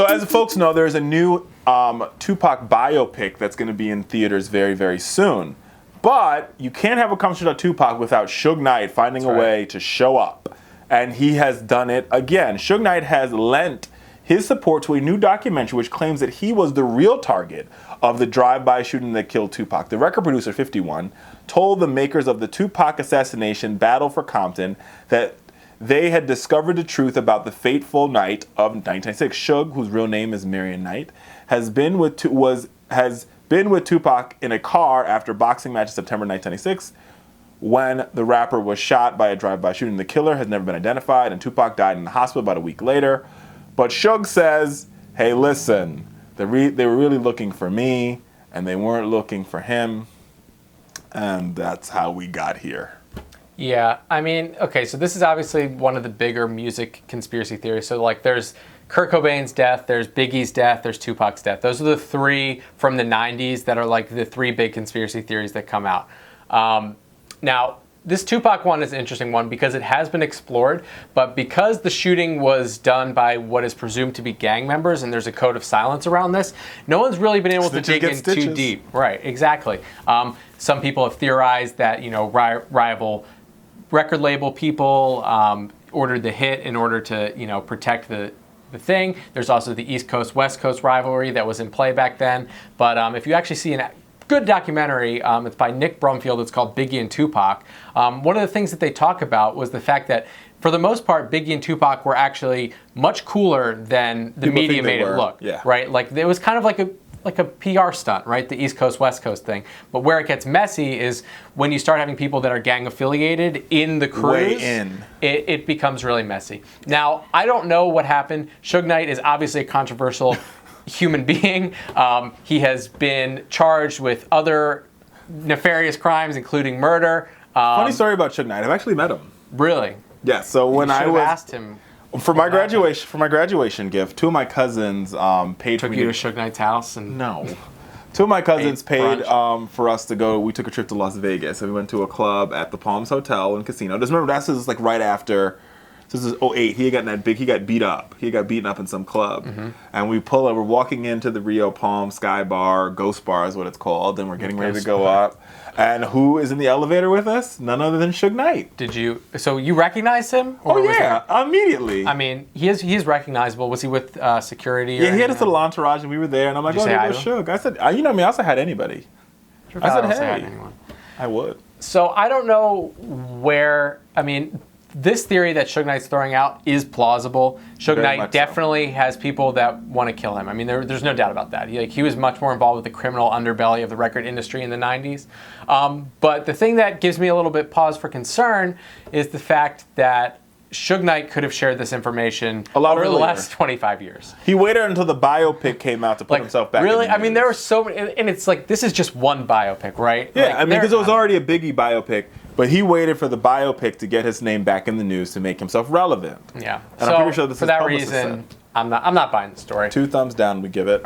as folks know, there's a new Tupac biopic that's going to be in theaters very, very soon. But you can't have a conversation about Tupac without Suge Knight finding a way to show up. And he has done it again. Suge Knight has lent his support to a new documentary which claims that he was the real target of the drive-by shooting that killed Tupac. The record producer, 51, told the makers of the Tupac Assassination Battle for Compton that they had discovered the truth about the fateful night of 1996. Suge, whose real name is Marion Knight, has been with Tupac in a car after a boxing match in September 1996 when the rapper was shot by a drive-by shooting. The killer has never been identified, and Tupac died in the hospital about a week later. But Suge says, hey, listen, they were really looking for me, and they weren't looking for him, and that's how we got here. Yeah, I mean, okay, so this is obviously one of the bigger music conspiracy theories. So, like, there's Kurt Cobain's death, there's Biggie's death, there's Tupac's death. Those are the three from the 90s that are, like, the three big conspiracy theories that come out. Now, this Tupac one is an interesting one because it has been explored, but because the shooting was done by what is presumed to be gang members, and there's a code of silence around this, no one's really been able to dig in too deep. Right, exactly. Some people have theorized that, you know, rival record label people ordered the hit in order to, you know, protect the thing. There's also the East Coast, West Coast rivalry that was in play back then. But if you actually see a good documentary, it's by Nick Brumfield, it's called Biggie and Tupac. One of the things that they talk about was the fact that for the most part, Biggie and Tupac were actually much cooler than the media made it look. Yeah. Right? Like, it was kind of like a PR stunt, right? The East Coast, West Coast thing. But where it gets messy is when you start having people that are gang affiliated in the crews, it becomes really messy. Now, I don't know what happened. Suge Knight is obviously a controversial human being. He has been charged with other nefarious crimes, including murder. Funny story about Suge Knight. I've actually met him. Really? Yeah, so when I was asked him. For my graduation gift, two of my cousins paid for me. Took you to Suge Knight's house? No. Two of my cousins paid for us to go. We took a trip to Las Vegas, and we went to a club at the Palms Hotel and Casino. Just remember, this is like right after. This is 2008. He got beat up. He got beaten up in some club. Mm-hmm. And we pull up. We're walking into the Rio Palm Sky Bar, Ghost Bar is what it's called, and we're getting ready to go up. And who is in the elevator with us? None other than Suge Knight. So you recognized him? Or immediately. I mean, he is recognizable. Was he with security? Yeah, he had his little entourage, and we were there. And I'm like, oh, there goes Suge. I said, you know me, I also had anybody. I said, hey. I would. So I don't know where, I mean, this theory that Suge Knight's throwing out is plausible. Suge Knight definitely has people that want to kill him. I mean, there's no doubt about that. He was much more involved with the criminal underbelly of the record industry in the 90s. But the thing that gives me a little bit pause for concern is the fact that Suge Knight could have shared this information over the last 25 years. He waited until the biopic came out to put himself back in the news. I mean, there were so many, and it's like, this is just one biopic, right? Yeah, I mean, because it was already a Biggie biopic. But he waited for the biopic to get his name back in the news to make himself relevant. Yeah. And I'm pretty sure this for that reason, I'm not buying the story. 2 thumbs down, we give it.